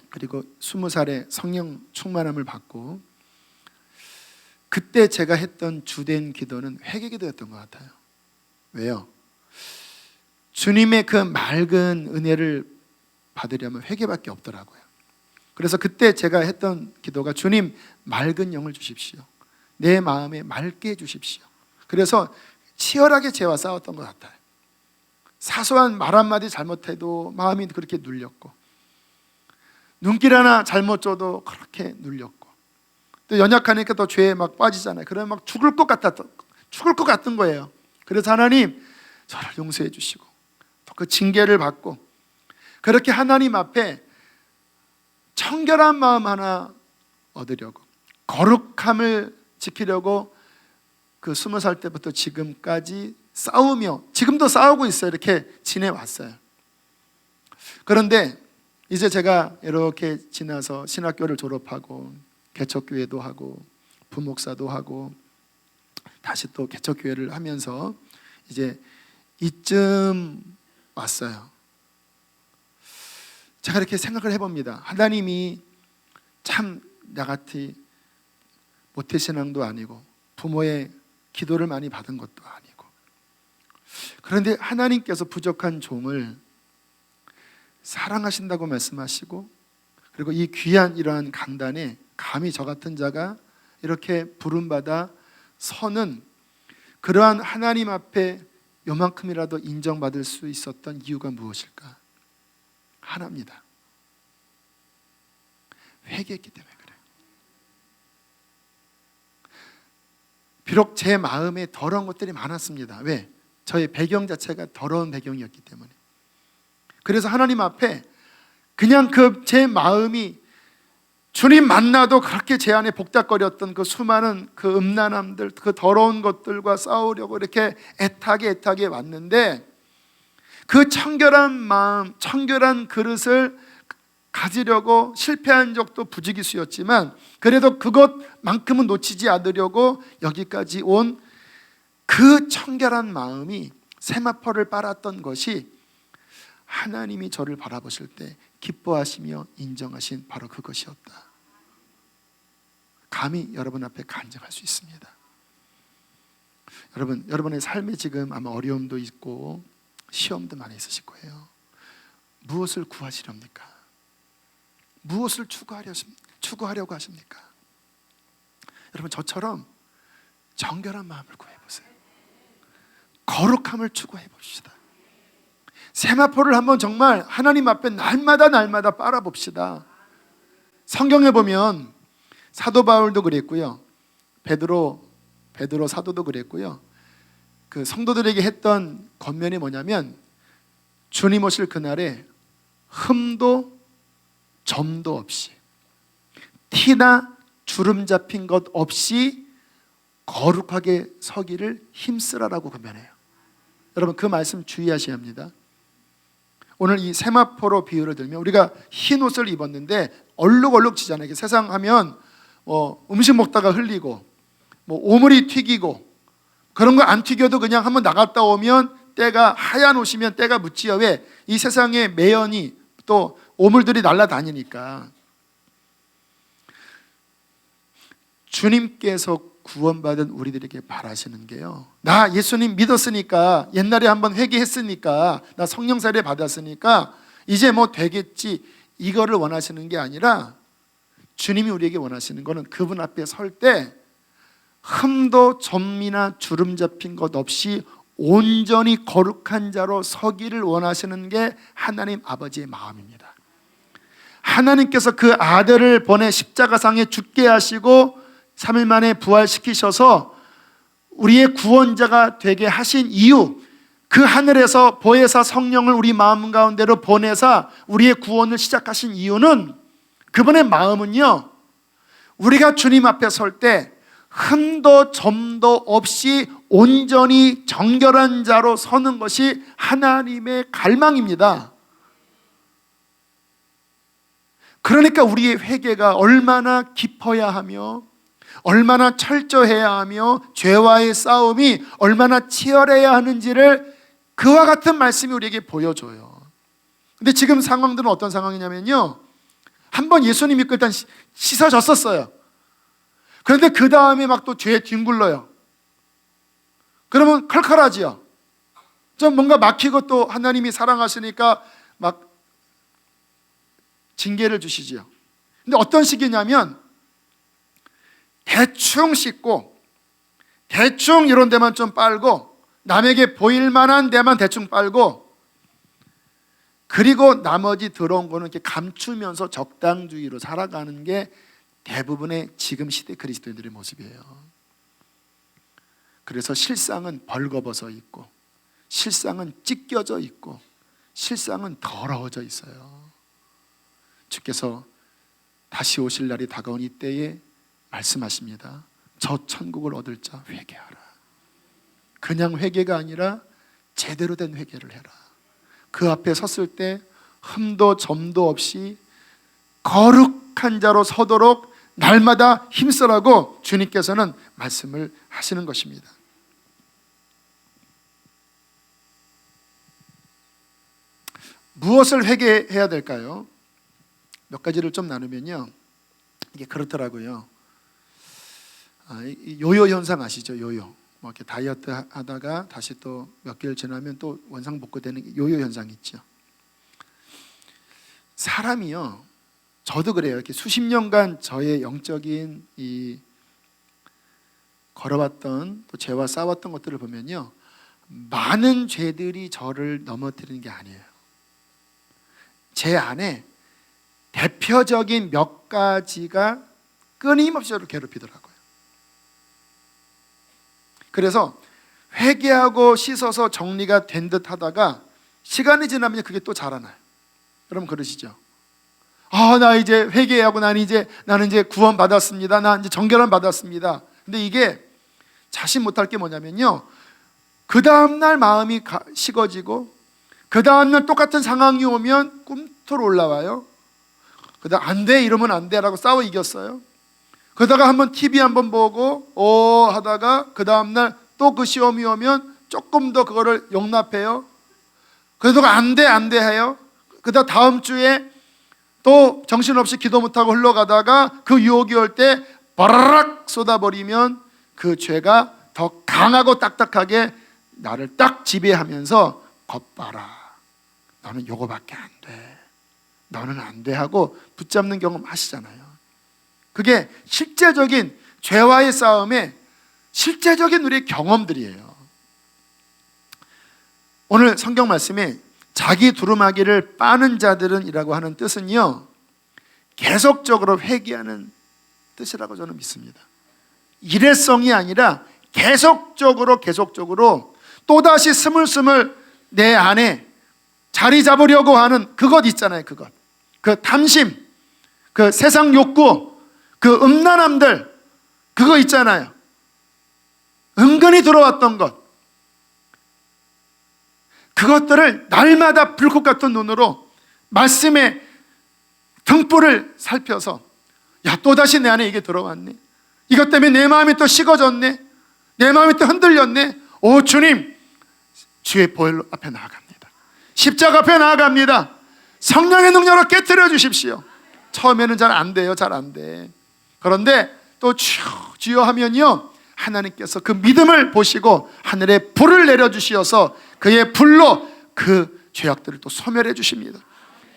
그리고 20살에 성령 충만함을 받고, 그때 제가 했던 주된 기도는 회개 기도였던 것 같아요. 왜요? 주님의 그 맑은 은혜를 받으려면 회개밖에 없더라고요. 그래서 그때 제가 했던 기도가 주님 맑은 영을 주십시오. 내 마음에 맑게 해주십시오. 그래서 치열하게 죄와 싸웠던 것 같아요. 사소한 말 한마디 잘못해도 마음이 그렇게 눌렸고, 눈길 하나 잘못 줘도 그렇게 눌렸고, 또 연약하니까 또 죄에 막 빠지잖아요. 그러면 막 죽을 것 같은 거예요. 그래서 하나님 저를 용서해 주시고 또 그 징계를 받고, 그렇게 하나님 앞에 청결한 마음 하나 얻으려고, 거룩함을 지키려고 그 20살 때부터 지금까지 싸우며, 지금도 싸우고 있어요. 이렇게 지내왔어요. 그런데 이제 제가 이렇게 지나서 신학교를 졸업하고 개척교회도 하고 부목사도 하고 다시 또 개척교회를 하면서 이제 이쯤 왔어요. 제가 이렇게 생각을 해봅니다. 하나님이 참 나같이 모태신앙도 아니고 부모의 기도를 많이 받은 것도 아니고, 그런데 하나님께서 부족한 종을 사랑하신다고 말씀하시고, 그리고 이 귀한 이러한 강단에 감히 저 같은 자가 이렇게 부름받아 서는 그러한 하나님 앞에 요만큼이라도 인정받을 수 있었던 이유가 무엇일까? 하나입니다. 회개했기 때문에 그래요. 비록 제 마음에 더러운 것들이 많았습니다. 왜? 저의 배경 자체가 더러운 배경이었기 때문에. 그래서 하나님 앞에 그냥 그 제 마음이, 주님 만나도 그렇게 제 안에 복닥거렸던 그 수많은 그 음란함들, 그 더러운 것들과 싸우려고 이렇게 애타게 왔는데, 그 청결한 마음, 청결한 그릇을 가지려고 실패한 적도 부지기수였지만, 그래도 그것만큼은 놓치지 않으려고 여기까지 온 그 청결한 마음이, 세마포를 빨았던 것이 하나님이 저를 바라보실 때 기뻐하시며 인정하신 바로 그것이었다. 감히 여러분 앞에 간증할 수 있습니다. 여러분의 삶에 지금 아마 어려움도 있고 시험도 많이 있으실 거예요. 무엇을 구하시렵니까? 무엇을 추구하려고 하십니까? 여러분, 저처럼 정결한 마음을 구해보세요. 거룩함을 추구해 봅시다. 세마포를 한번 정말 하나님 앞에 날마다 빨아봅시다. 성경에 보면 사도 바울도 그랬고요, 베드로 사도도 그랬고요, 그 성도들에게 했던 권면이 뭐냐면, 주님 오실 그날에 흠도 점도 없이, 티나 주름 잡힌 것 없이 거룩하게 서기를 힘쓰라라고 권면해요. 여러분, 그 말씀 주의하셔야 합니다. 오늘 이 세마포로 비유를 들면, 우리가 흰 옷을 입었는데 얼룩지잖아요. 세상 하면 음식 먹다가 흘리고, 오물이 튀기고, 그런 거 안 튀겨도 그냥 한번 나갔다 오면 때가, 하얀 옷이면 때가 묻지요. 왜? 이 세상의 매연이, 또 오물들이 날아다니니까. 주님께서 구원받은 우리들에게 바라시는 게요, 나 예수님 믿었으니까, 옛날에 한번 회개했으니까, 나 성령 세례 받았으니까 이제 뭐 되겠지, 이거를 원하시는 게 아니라, 주님이 우리에게 원하시는 거는 그분 앞에 설 때 흠도 점이나 주름 잡힌 것 없이 온전히 거룩한 자로 서기를 원하시는 게 하나님 아버지의 마음입니다. 하나님께서 그 아들을 보내 십자가상에 죽게 하시고 3일 만에 부활시키셔서 우리의 구원자가 되게 하신 이유, 그 하늘에서 보혜사 성령을 우리 마음 가운데로 보내사 우리의 구원을 시작하신 이유는, 그분의 마음은요, 우리가 주님 앞에 설 때 흠도 점도 없이 온전히 정결한 자로 서는 것이 하나님의 갈망입니다. 그러니까 우리의 회개가 얼마나 깊어야 하며, 얼마나 철저해야 하며, 죄와의 싸움이 얼마나 치열해야 하는지를 그와 같은 말씀이 우리에게 보여줘요. 근데 지금 상황들은 어떤 상황이냐면요, 한번 예수님 믿고 일단 씻어졌었어요. 그런데 그 다음에 막 또 죄에 뒹굴러요. 그러면 칼칼하지요. 좀 뭔가 막히고, 또 하나님이 사랑하시니까 막 징계를 주시지요. 근데 어떤 식이냐면, 대충 씻고, 대충 이런 데만 좀 빨고, 남에게 보일 만한 데만 대충 빨고, 그리고 나머지 들어온 거는 이렇게 감추면서 적당주의로 살아가는 게 대부분의 지금 시대 그리스도인들의 모습이에요. 그래서 실상은 벌거벗어 있고, 실상은 찢겨져 있고, 실상은 더러워져 있어요. 주께서 다시 오실 날이 다가온 이때에 말씀하십니다. 저 천국을 얻을 자 회개하라. 그냥 회개가 아니라 제대로 된 회개를 해라. 그 앞에 섰을 때 흠도 점도 없이 거룩한 자로 서도록 날마다 힘쓰라고 주님께서는 말씀을 하시는 것입니다. 무엇을 회개해야 될까요? 몇 가지를 좀 나누면요, 이게 그렇더라고요. 요요 현상 아시죠? 요요. 뭐 이렇게 다이어트 하다가 다시 또 몇 개월 지나면 또 원상복구되는 요요 현상이 있죠. 사람이요, 저도 그래요. 이렇게 수십 년간 저의 영적인 이 걸어왔던, 또 죄와 싸웠던 것들을 보면요, 많은 죄들이 저를 넘어뜨리는 게 아니에요. 제 안에 대표적인 몇 가지가 끊임없이 저를 괴롭히더라고요. 그래서 회개하고 씻어서 정리가 된 듯 하다가 시간이 지나면 그게 또 자라나요. 여러분 그러시죠? 나 이제 회개하고 나는 이제 구원 받았습니다. 나 이제 정결함 받았습니다. 근데 이게 자신 못할 게 뭐냐면요, 그 다음날 마음이 식어지고, 그 다음날 똑같은 상황이 오면 꿈틀 올라와요. 그다음 안 돼, 이러면 안 돼라고 싸워 이겼어요. 그러다가 한번 TV 한번 보고 하다가 그 다음날 또 그 시험이 오면 조금 더 그거를 용납해요. 그러다가 안 돼 해요. 그다음 다음 주에 또 정신없이 기도 못하고 흘러가다가 그 유혹이 올 때 바라락 쏟아버리면 그 죄가 더 강하고 딱딱하게 나를 딱 지배하면서 겉봐라, 너는 요거밖에 안 돼, 너는 안 돼 하고 붙잡는 경험 하시잖아요. 그게 실제적인 죄와의 싸움의 실제적인 우리의 경험들이에요. 오늘 성경 말씀에 자기 두루마기를 빠는 자들은 이라고 하는 뜻은요, 계속적으로 회개하는 뜻이라고 저는 믿습니다. 일회성이 아니라 계속적으로 또다시 스물스물 내 안에 자리 잡으려고 하는 그것 있잖아요. 그것, 그 탐심, 그 세상 욕구, 그 음란함들, 그거 있잖아요. 은근히 들어왔던 것, 그것들을 날마다 불꽃 같은 눈으로 말씀의 등불을 살펴서, 야, 또다시 내 안에 이게 들어왔네, 이것 때문에 내 마음이 또 식어졌네, 내 마음이 또 흔들렸네. 오 주님, 주의 보혈 앞에 나아갑니다. 십자가 앞에 나아갑니다. 성령의 능력으로 깨트려 주십시오. 처음에는 잘 안 돼요. 잘 안 돼. 그런데 또 주여 하면요, 하나님께서 그 믿음을 보시고 하늘에 불을 내려주시어서 그의 불로 그 죄악들을 또 소멸해 주십니다.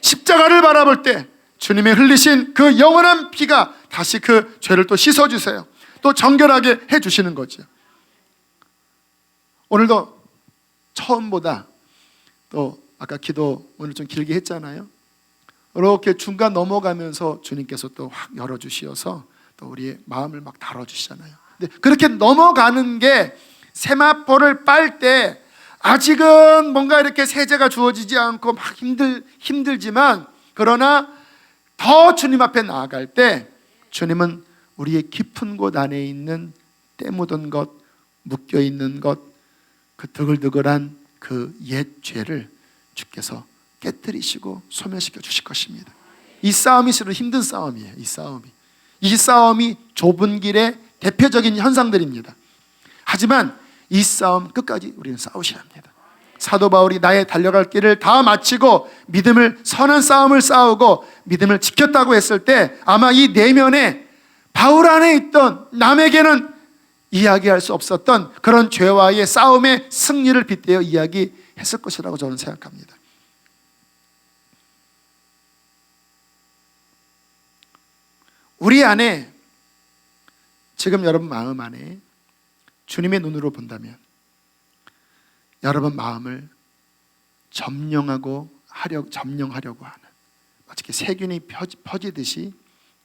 십자가를 바라볼 때 주님의 흘리신 그 영원한 피가 다시 그 죄를 또 씻어주세요. 또 정결하게 해주시는 거죠. 오늘도 처음보다, 또 아까 기도 오늘 좀 길게 했잖아요. 이렇게 중간 넘어가면서 주님께서 또 확 열어주시어서 또 우리의 마음을 막 다뤄주시잖아요. 근데 그렇게 넘어가는 게, 세마포를 빨 때 아직은 뭔가 이렇게 세제가 주어지지 않고 막 힘들지만, 그러나 더 주님 앞에 나아갈 때 주님은 우리의 깊은 곳 안에 있는 때 묻은 것, 묶여 있는 것, 그 드글드글한 그 옛 죄를 주께서 깨뜨리시고 소멸시켜 주실 것입니다. 이 싸움이 실은 힘든 싸움이에요. 이 싸움이 좁은 길의 대표적인 현상들입니다. 하지만 이 싸움 끝까지 우리는 싸우셔야 합니다. 사도 바울이 나의 달려갈 길을 다 마치고 선한 싸움을 싸우고 믿음을 지켰다고 했을 때, 아마 이 내면에 바울 안에 있던, 남에게는 이야기할 수 없었던 그런 죄와의 싸움의 승리를 빗대어 이야기했을 것이라고 저는 생각합니다. 우리 안에, 지금 여러분 마음 안에 주님의 눈으로 본다면 여러분 마음을 점령하려고 하는, 마치 세균이 퍼지듯이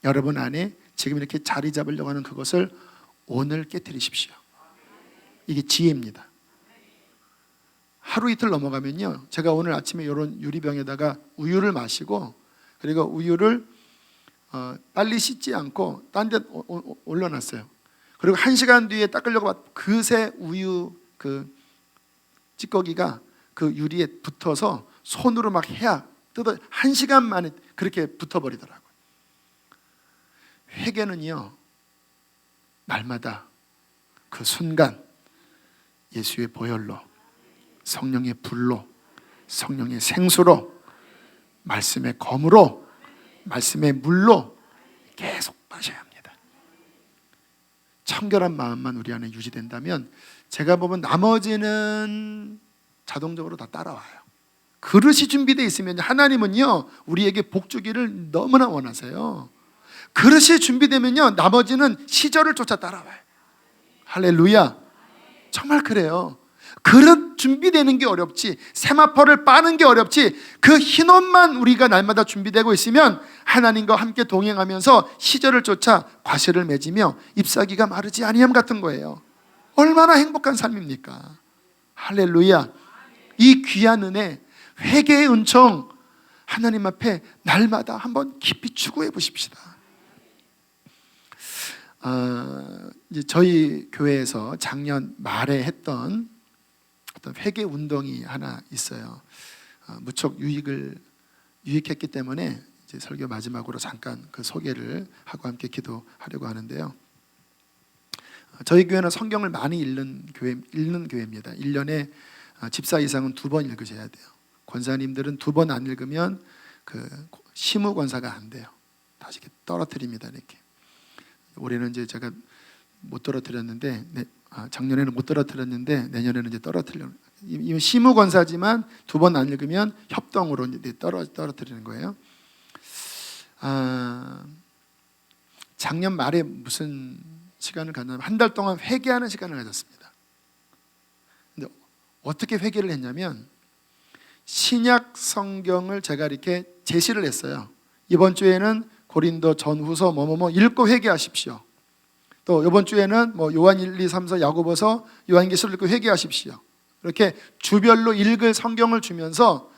여러분 안에 지금 이렇게 자리 잡으려고 하는 그것을 오늘 깨뜨리십시오. 이게 지혜입니다. 하루 이틀 넘어가면요, 제가 오늘 아침에 이런 유리병에다가 우유를 마시고, 그리고 우유를 빨리 씻지 않고 딴 데 올려놨어요. 그리고 1시간 뒤에 닦으려고 그새 우유 그 찌꺼기가 그 유리에 붙어서 손으로 막 해야 1시간 만에 그렇게 붙어버리더라고요. 회개는요, 날마다 그 순간 예수의 보혈로, 성령의 불로, 성령의 생수로, 말씀의 검으로, 말씀의 물로 계속 마셔야 합니다. 청결한 마음만 우리 안에 유지된다면 제가 보면 나머지는 자동적으로 다 따라와요. 그릇이 준비되어 있으면, 하나님은요 우리에게 복 주기를 너무나 원하세요. 그릇이 준비되면요 나머지는 시절을 쫓아 따라와요. 할렐루야. 정말 그래요. 그릇 준비되는 게 어렵지, 세마포를 빠는 게 어렵지, 그 흰옷만 우리가 날마다 준비되고 있으면 하나님과 함께 동행하면서 시절을 쫓아 과실을 맺으며 잎사귀가 마르지 아니함 같은 거예요. 얼마나 행복한 삶입니까? 할렐루야. 이 귀한 은혜, 회개의 은총, 하나님 앞에 날마다 한번 깊이 추구해 보십시다. 이제 저희 교회에서 작년 말에 했던 어떤 회개 운동이 하나 있어요. 무척 유익했기 때문에 이제 설교 마지막으로 잠깐 그 소개를 하고 함께 기도하려고 하는데요. 저희 교회는 성경을 많이 읽는 교회입니다. 1년에 집사 이상은 2번 읽으셔야 돼요. 권사님들은 2번 안 읽으면 그 시무 권사가 안 돼요. 다시 이렇게 떨어뜨립니다. 이렇게. 올해는 이제 제가 못 떨어뜨렸는데, 작년에는 못 떨어뜨렸는데 내년에는 이제 떨어뜨려. 이건 시무 권사지만 2번 안 읽으면 협동으로 이제 떨어뜨리는 거예요. 작년 말에 무슨 시간을 갖냐면 한 달 동안 회개하는 시간을 가졌습니다. 근데 어떻게 회개를 했냐면 신약 성경을 제가 이렇게 제시를 했어요. 이번 주에는 고린도 전후서 뭐뭐뭐 읽고 회개하십시오. 또 이번 주에는 뭐 요한 1, 2, 3서 야고보서 요한계시를 읽고 회개하십시오. 이렇게 주별로 읽을 성경을 주면서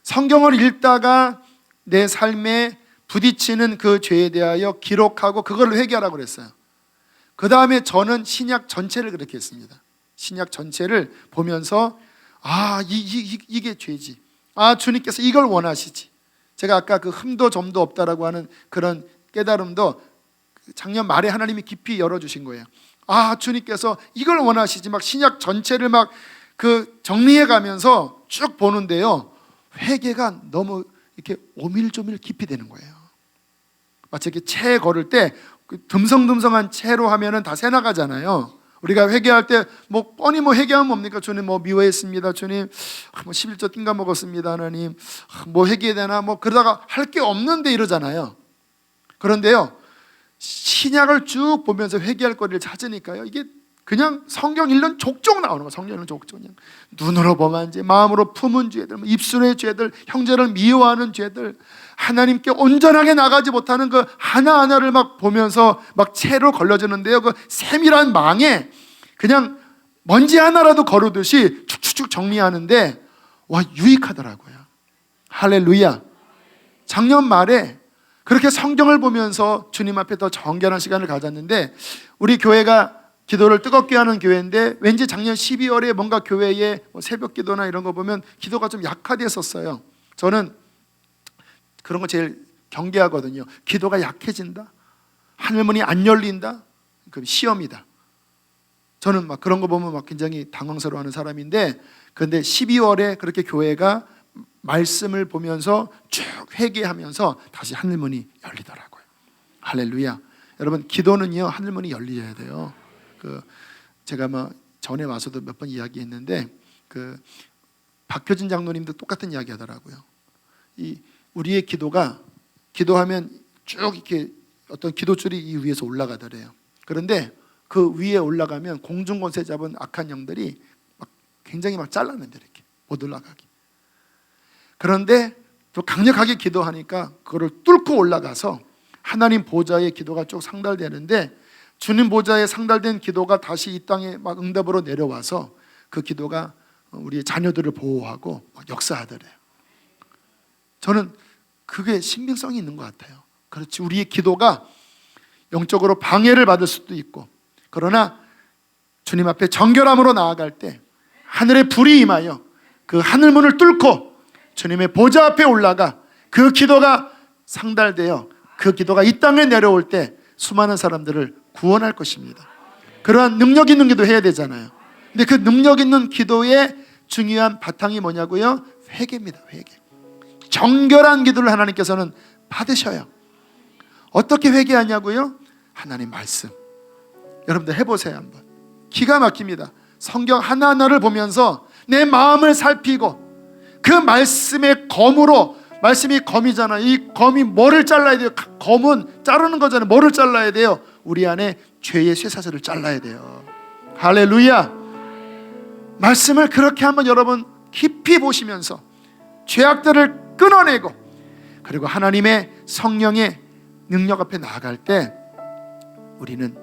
성경을 읽다가 내 삶에 부딪히는 그 죄에 대하여 기록하고 그걸 회개하라고 그랬어요. 그 다음에 저는 신약 전체를 그렇게 했습니다. 신약 전체를 보면서 이게 죄지. 주님께서 이걸 원하시지. 제가 아까 그 흠도 점도 없다라고 하는 그런 깨달음도 작년 말에 하나님이 깊이 열어주신 거예요. 주님께서 이걸 원하시지. 막 신약 전체를 막 그 정리해 가면서 쭉 보는데요, 회개가 너무 이렇게 오밀조밀 깊이 되는 거예요. 마치 이렇게 채 걸을 때 듬성듬성한 채로 하면은 다 새 나가잖아요. 우리가 회개할 때 뭐 뻔히 뭐 회개하면 뭡니까? 주님 뭐 미워했습니다. 주님 뭐 11조 띵가 먹었습니다. 하나님 뭐 회개해야 되나? 뭐 그러다가 할 게 없는데 이러잖아요. 그런데요, 신약을 쭉 보면서 회개할 거리를 찾으니까요, 이게 그냥 성경 읽는 족족 나오는 거예요. 성경 읽는 족족. 그냥 눈으로 범한 죄, 마음으로 품은 죄들, 입술의 죄들, 형제를 미워하는 죄들, 하나님께 온전하게 나가지 못하는 그 하나하나를 막 보면서 막 채로 걸러지는데요, 그 세밀한 망에 그냥 먼지 하나라도 거르듯이 축축축 정리하는데 유익하더라고요. 할렐루야. 작년 말에 그렇게 성경을 보면서 주님 앞에 더 정결한 시간을 가졌는데, 우리 교회가 기도를 뜨겁게 하는 교회인데 왠지 작년 12월에 뭔가 교회에 새벽 기도나 이런 거 보면 기도가 좀 약화됐었어요. 저는 그런 거 제일 경계하거든요. 기도가 약해진다, 하늘문이 안 열린다, 그 시험이다. 저는 막 그런 거 보면 막 굉장히 당황스러워하는 사람인데, 그런데 12월에 그렇게 교회가 말씀을 보면서 쭉 회개하면서 다시 하늘문이 열리더라고요. 할렐루야. 여러분, 기도는요 하늘문이 열려야 돼요. 제가 뭐 전에 와서도 몇 번 이야기했는데, 박효진 장로님도 똑같은 이야기 하더라고요. 우리의 기도하면 쭉 이렇게 어떤 기도줄이 이 위에서 올라가더래요. 그런데 그 위에 올라가면 공중권세 잡은 악한 영들이 막 굉장히 막 잘라낸대, 이렇게 못 올라가게. 그런데 또 강력하게 기도하니까 그거를 뚫고 올라가서 하나님 보좌의 기도가 쭉 상달되는데, 주님 보좌에 상달된 기도가 다시 이 땅에 막 응답으로 내려와서 그 기도가 우리의 자녀들을 보호하고 막 역사하더래요. 저는 그게 신빙성이 있는 것 같아요. 그렇지, 우리의 기도가 영적으로 방해를 받을 수도 있고, 그러나 주님 앞에 정결함으로 나아갈 때 하늘의 불이 임하여 그 하늘문을 뚫고 주님의 보좌 앞에 올라가 그 기도가 상달되어 그 기도가 이 땅에 내려올 때 수많은 사람들을 구원할 것입니다. 그러한 능력 있는 기도 해야 되잖아요. 근데 그 능력 있는 기도의 중요한 바탕이 뭐냐고요? 회개입니다. 회개. 정결한 기도를 하나님께서는 받으셔요. 어떻게 회개하냐고요? 하나님 말씀. 여러분들 해보세요 한번. 기가 막힙니다. 성경 하나하나를 보면서 내 마음을 살피고 그 말씀의 검으로, 말씀이 검이잖아요. 이 검이 뭐를 잘라야 돼요? 검은 자르는 거잖아요. 뭐를 잘라야 돼요? 우리 안에 죄의 쇠사슬을 잘라야 돼요. 할렐루야. 말씀을 그렇게 한번 여러분 깊이 보시면서 죄악들을 끊어내고, 그리고 하나님의 성령의 능력 앞에 나아갈 때 우리는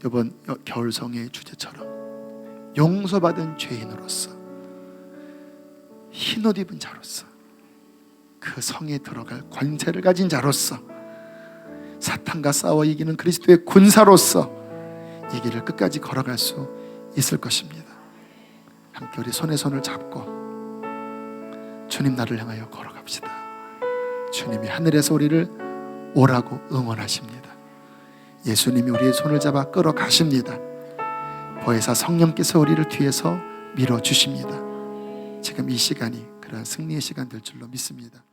이번 겨울성의 주제처럼 용서받은 죄인으로서, 흰옷 입은 자로서, 그 성에 들어갈 권세를 가진 자로서, 사탄과 싸워 이기는 그리스도의 군사로서 이 길을 끝까지 걸어갈 수 있을 것입니다. 함께 우리 손에 손을 잡고 주님 나를 향하여 걸어갑시다. 주님이 하늘에서 우리를 오라고 응원하십니다. 예수님이 우리의 손을 잡아 끌어가십니다. 보혜사 성령께서 우리를 뒤에서 밀어주십니다. 지금 이 시간이 그러한 승리의 시간 될 줄로 믿습니다.